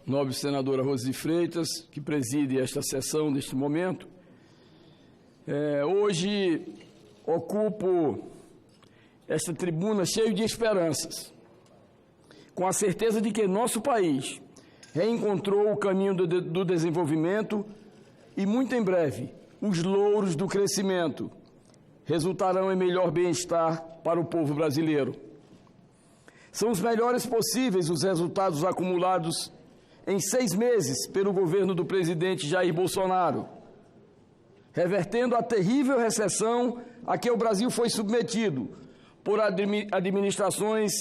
nobre senadora Rose de Freitas, que preside esta sessão neste momento. Hoje ocupo esta tribuna cheio de esperanças, com a certeza de que nosso país reencontrou o caminho do desenvolvimento e, muito em breve, os louros do crescimento resultarão em melhor bem-estar para o povo brasileiro. São os melhores possíveis os resultados acumulados em 6 meses pelo governo do presidente Jair Bolsonaro, revertendo a terrível recessão a que o Brasil foi submetido por administrações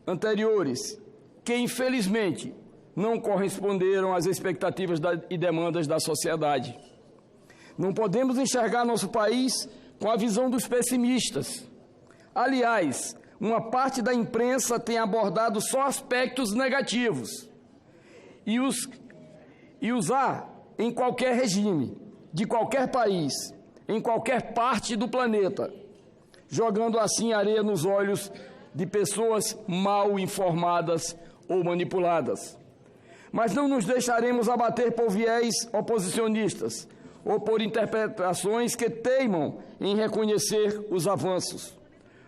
anteriores, que infelizmente não corresponderam às expectativas e demandas da sociedade. Não podemos enxergar nosso país com a visão dos pessimistas. Aliás, uma parte da imprensa tem abordado só aspectos negativos e os há em qualquer regime, de qualquer país, em qualquer parte do planeta, jogando assim areia nos olhos de pessoas mal informadas ou manipuladas. Mas não nos deixaremos abater por viés oposicionistas ou por interpretações que teimam em reconhecer os avanços.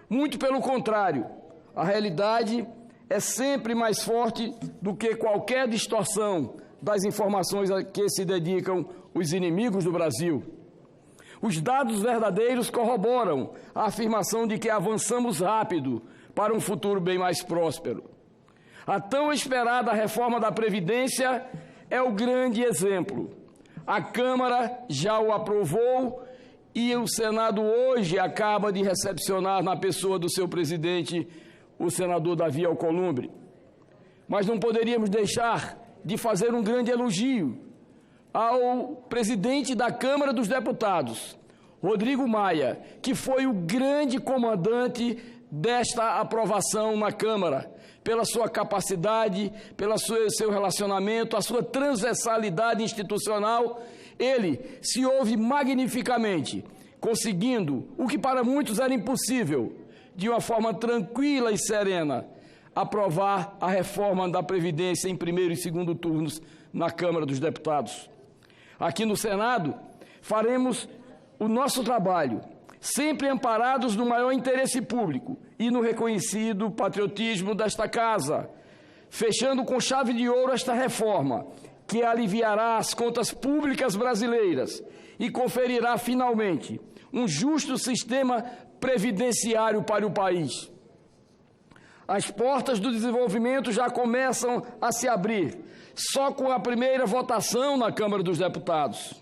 Muito pelo contrário, a realidade é sempre mais forte do que qualquer distorção das informações a que se dedicam os inimigos do Brasil. Os dados verdadeiros corroboram a afirmação de que avançamos rápido para um futuro bem mais próspero. A tão esperada reforma da Previdência é o grande exemplo. A Câmara já o aprovou e o Senado hoje acaba de recepcionar na pessoa do seu presidente, o senador Davi Alcolumbre. Mas não poderíamos deixar de fazer um grande elogio ao presidente da Câmara dos Deputados, Rodrigo Maia, que foi o grande comandante desta aprovação na Câmara, pela sua capacidade, pelo seu relacionamento, a sua transversalidade institucional. Ele se ouve magnificamente, conseguindo o que para muitos era impossível, de uma forma tranquila e serena, aprovar a reforma da Previdência em primeiro e segundo turnos na Câmara dos Deputados. Aqui no Senado, faremos o nosso trabalho, sempre amparados no maior interesse público e no reconhecido patriotismo desta Casa, fechando com chave de ouro esta reforma, que aliviará as contas públicas brasileiras e conferirá, finalmente, um justo sistema previdenciário para o país. As portas do desenvolvimento já começam a se abrir, só com a primeira votação na Câmara dos Deputados.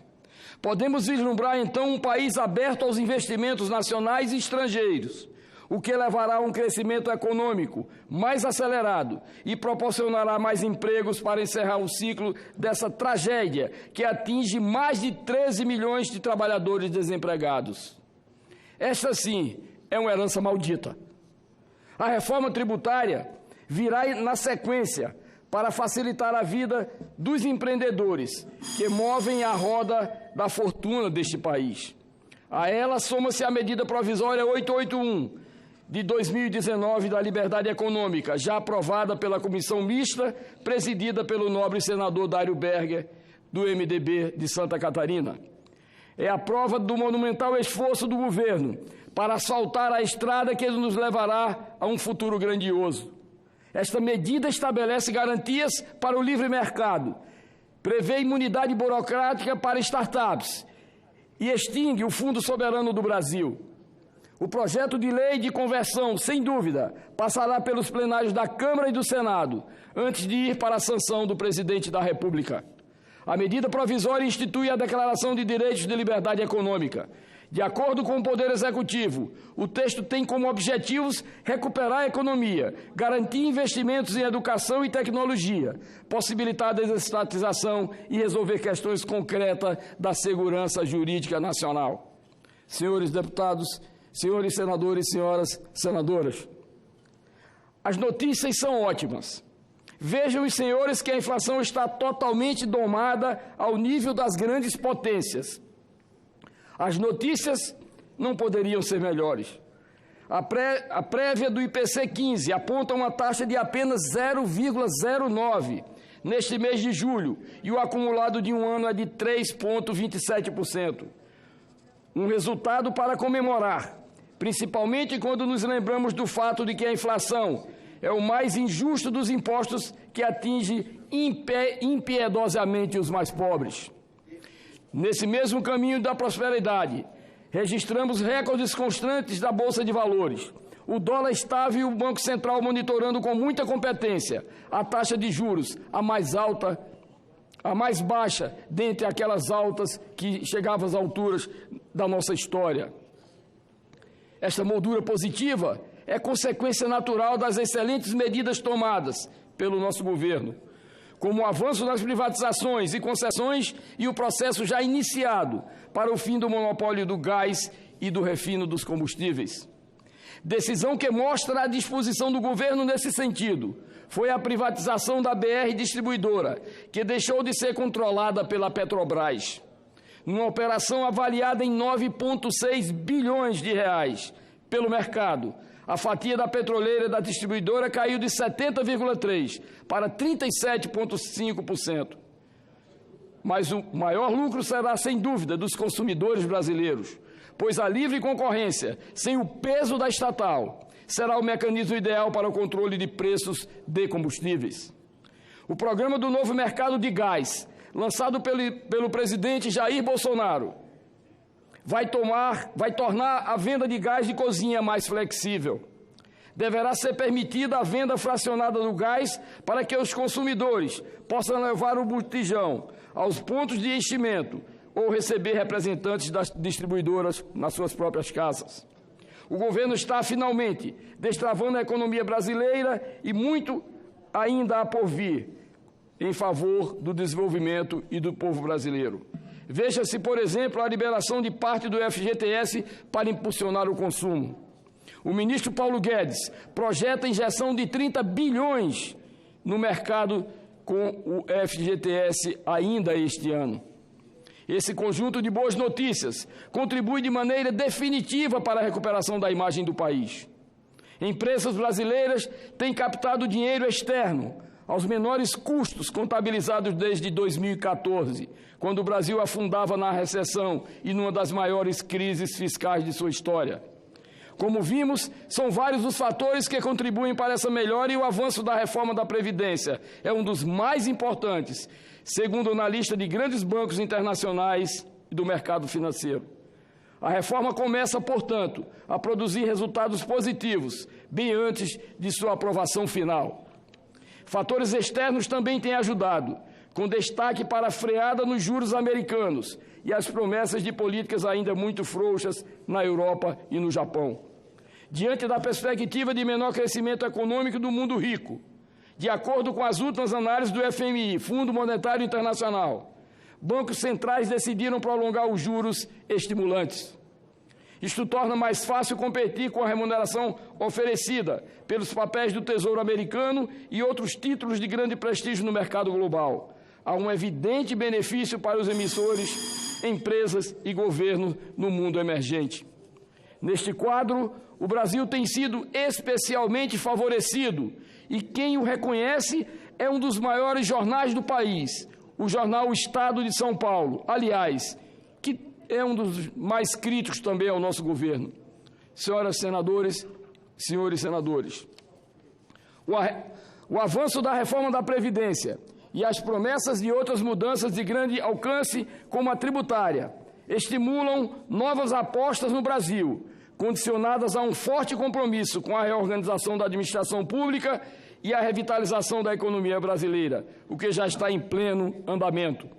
Podemos vislumbrar, então, um país aberto aos investimentos nacionais e estrangeiros, o que levará a um crescimento econômico mais acelerado e proporcionará mais empregos para encerrar o ciclo dessa tragédia que atinge mais de 13 milhões de trabalhadores desempregados. Esta, sim, é uma herança maldita. A reforma tributária virá na sequência para facilitar a vida dos empreendedores que movem a roda da fortuna deste país. A ela soma-se a medida provisória 881 de 2019 da Liberdade Econômica, já aprovada pela comissão mista, presidida pelo nobre senador Dário Berger, do MDB de Santa Catarina. É a prova do monumental esforço do governo para asfaltar a estrada que nos levará a um futuro grandioso. Esta medida estabelece garantias para o livre mercado, prevê imunidade burocrática para startups e extingue o Fundo Soberano do Brasil. O projeto de lei de conversão, sem dúvida, passará pelos plenários da Câmara e do Senado, antes de ir para a sanção do presidente da República. A medida provisória institui a Declaração de Direitos de Liberdade Econômica. De acordo com o Poder Executivo, o texto tem como objetivos recuperar a economia, garantir investimentos em educação e tecnologia, possibilitar a desestatização e resolver questões concretas da segurança jurídica nacional. Senhores deputados, senhores senadores e senhoras senadoras, as notícias são ótimas. Vejam os senhores que a inflação está totalmente domada ao nível das grandes potências. As notícias não poderiam ser melhores. A prévia do IPC 15 aponta uma taxa de apenas 0,09 neste mês de julho, e o acumulado de um ano é de 3,27%. Um resultado para comemorar, principalmente quando nos lembramos do fato de que a inflação é o mais injusto dos impostos que atinge impiedosamente os mais pobres. Nesse mesmo caminho da prosperidade, registramos recordes constantes da Bolsa de Valores, o dólar estável e o Banco Central monitorando com muita competência a taxa de juros, a mais alta, a mais baixa dentre aquelas altas que chegavam às alturas da nossa história. Esta moldura positiva é consequência natural das excelentes medidas tomadas pelo nosso governo, como o avanço das privatizações e concessões e o processo já iniciado para o fim do monopólio do gás e do refino dos combustíveis. Decisão que mostra a disposição do governo nesse sentido foi a privatização da BR Distribuidora, que deixou de ser controlada pela Petrobras. Numa operação avaliada em 9,6 bilhões de reais pelo mercado, a fatia da petroleira e da distribuidora caiu de 70,3% para 37,5%. Mas o maior lucro será, sem dúvida, dos consumidores brasileiros, pois a livre concorrência, sem o peso da estatal, será o mecanismo ideal para o controle de preços de combustíveis. O programa do novo mercado de gás, lançado pelo presidente Jair Bolsonaro, vai tornar a venda de gás de cozinha mais flexível. Deverá ser permitida a venda fracionada do gás para que os consumidores possam levar o botijão aos pontos de enchimento ou receber representantes das distribuidoras nas suas próprias casas. O governo está, finalmente, destravando a economia brasileira e muito ainda há por vir em favor do desenvolvimento e do povo brasileiro. Veja-se, por exemplo, a liberação de parte do FGTS para impulsionar o consumo. O ministro Paulo Guedes projeta a injeção de 30 bilhões no mercado com o FGTS ainda este ano. Esse conjunto de boas notícias contribui de maneira definitiva para a recuperação da imagem do país. Empresas brasileiras têm captado dinheiro externo aos menores custos contabilizados desde 2014, quando o Brasil afundava na recessão e numa das maiores crises fiscais de sua história. Como vimos, são vários os fatores que contribuem para essa melhora e o avanço da reforma da Previdência é um dos mais importantes, segundo na lista de grandes bancos internacionais e do mercado financeiro. A reforma começa, portanto, a produzir resultados positivos, bem antes de sua aprovação final. Fatores externos também têm ajudado, com destaque para a freada nos juros americanos e as promessas de políticas ainda muito frouxas na Europa e no Japão. Diante da perspectiva de menor crescimento econômico do mundo rico, de acordo com as últimas análises do FMI, Fundo Monetário Internacional, bancos centrais decidiram prolongar os juros estimulantes. Isto torna mais fácil competir com a remuneração oferecida pelos papéis do Tesouro Americano e outros títulos de grande prestígio no mercado global. Há um evidente benefício para os emissores, empresas e governos no mundo emergente. Neste quadro, o Brasil tem sido especialmente favorecido e quem o reconhece é um dos maiores jornais do país, o jornal Estado de São Paulo, aliás, que é um dos mais críticos também ao nosso governo. Senhoras senadoras, senhores senadores, o avanço da reforma da Previdência e as promessas de outras mudanças de grande alcance, como a tributária, estimulam novas apostas no Brasil, condicionadas a um forte compromisso com a reorganização da administração pública e a revitalização da economia brasileira, o que já está em pleno andamento.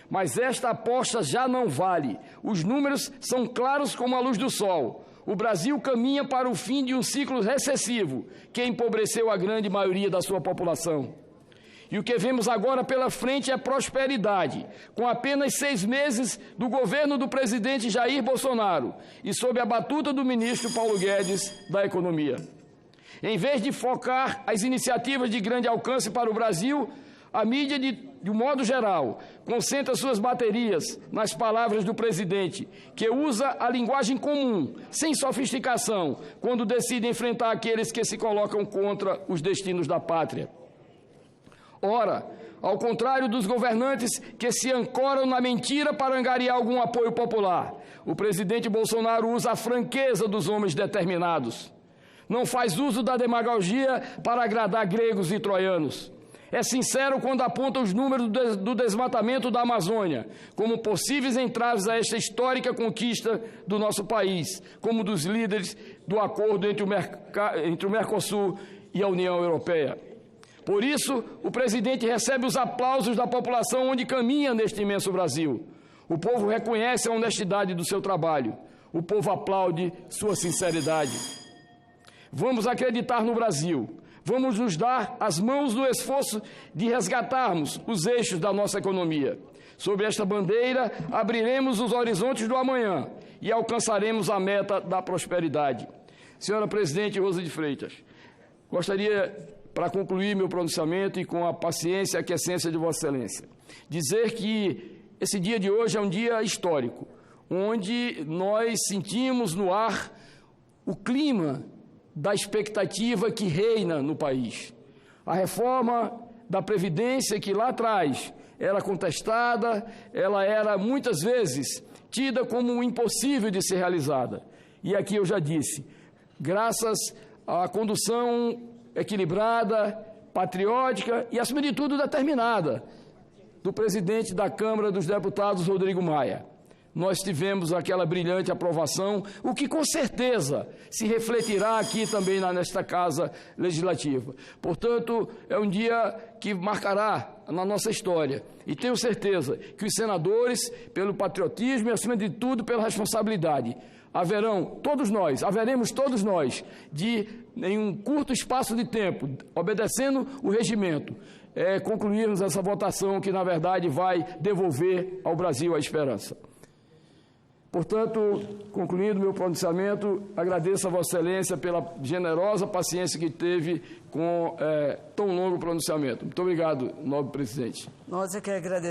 Mas esta aposta já não vale. Os números são claros como a luz do sol. O Brasil caminha para o fim de um ciclo recessivo que empobreceu a grande maioria da sua população. E o que vemos agora pela frente é prosperidade, com apenas 6 meses do governo do presidente Jair Bolsonaro e sob a batuta do ministro Paulo Guedes da Economia. Em vez de focar as iniciativas de grande alcance para o Brasil, a mídia, de um modo geral, concentra suas baterias nas palavras do presidente, que usa a linguagem comum, sem sofisticação, quando decide enfrentar aqueles que se colocam contra os destinos da pátria. Ora, ao contrário dos governantes que se ancoram na mentira para angariar algum apoio popular, o presidente Bolsonaro usa a franqueza dos homens determinados. Não faz uso da demagogia para agradar gregos e troianos. É sincero quando aponta os números do desmatamento da Amazônia como possíveis entraves a esta histórica conquista do nosso país, como dos líderes do acordo entre o Mercosul e a União Europeia. Por isso, o presidente recebe os aplausos da população onde caminha neste imenso Brasil. O povo reconhece a honestidade do seu trabalho. O povo aplaude sua sinceridade. Vamos acreditar no Brasil. Vamos nos dar as mãos no esforço de resgatarmos os eixos da nossa economia. Sob esta bandeira, abriremos os horizontes do amanhã e alcançaremos a meta da prosperidade. Senhora Presidente Rosa de Freitas, gostaria, para concluir meu pronunciamento e com a paciência e a aquiescência de Vossa Excelência, dizer que esse dia de hoje é um dia histórico, onde nós sentimos no ar o clima da expectativa que reina no país. A reforma da Previdência, que lá atrás era contestada, ela era muitas vezes tida como impossível de ser realizada. E aqui eu já disse, graças à condução equilibrada, patriótica e, acima de tudo, determinada do presidente da Câmara dos Deputados, Rodrigo Maia, nós tivemos aquela brilhante aprovação, o que com certeza se refletirá aqui também nesta Casa Legislativa. Portanto, é um dia que marcará na nossa história. E tenho certeza que os senadores, pelo patriotismo e, acima de tudo, pela responsabilidade, haveremos todos nós, em um curto espaço de tempo, obedecendo o regimento, concluirmos essa votação que, na verdade, vai devolver ao Brasil a esperança. Portanto, concluindo meu pronunciamento, agradeço a Vossa Excelência pela generosa paciência que teve com tão longo pronunciamento. Muito obrigado, nobre presidente. Nós é que agradecemos.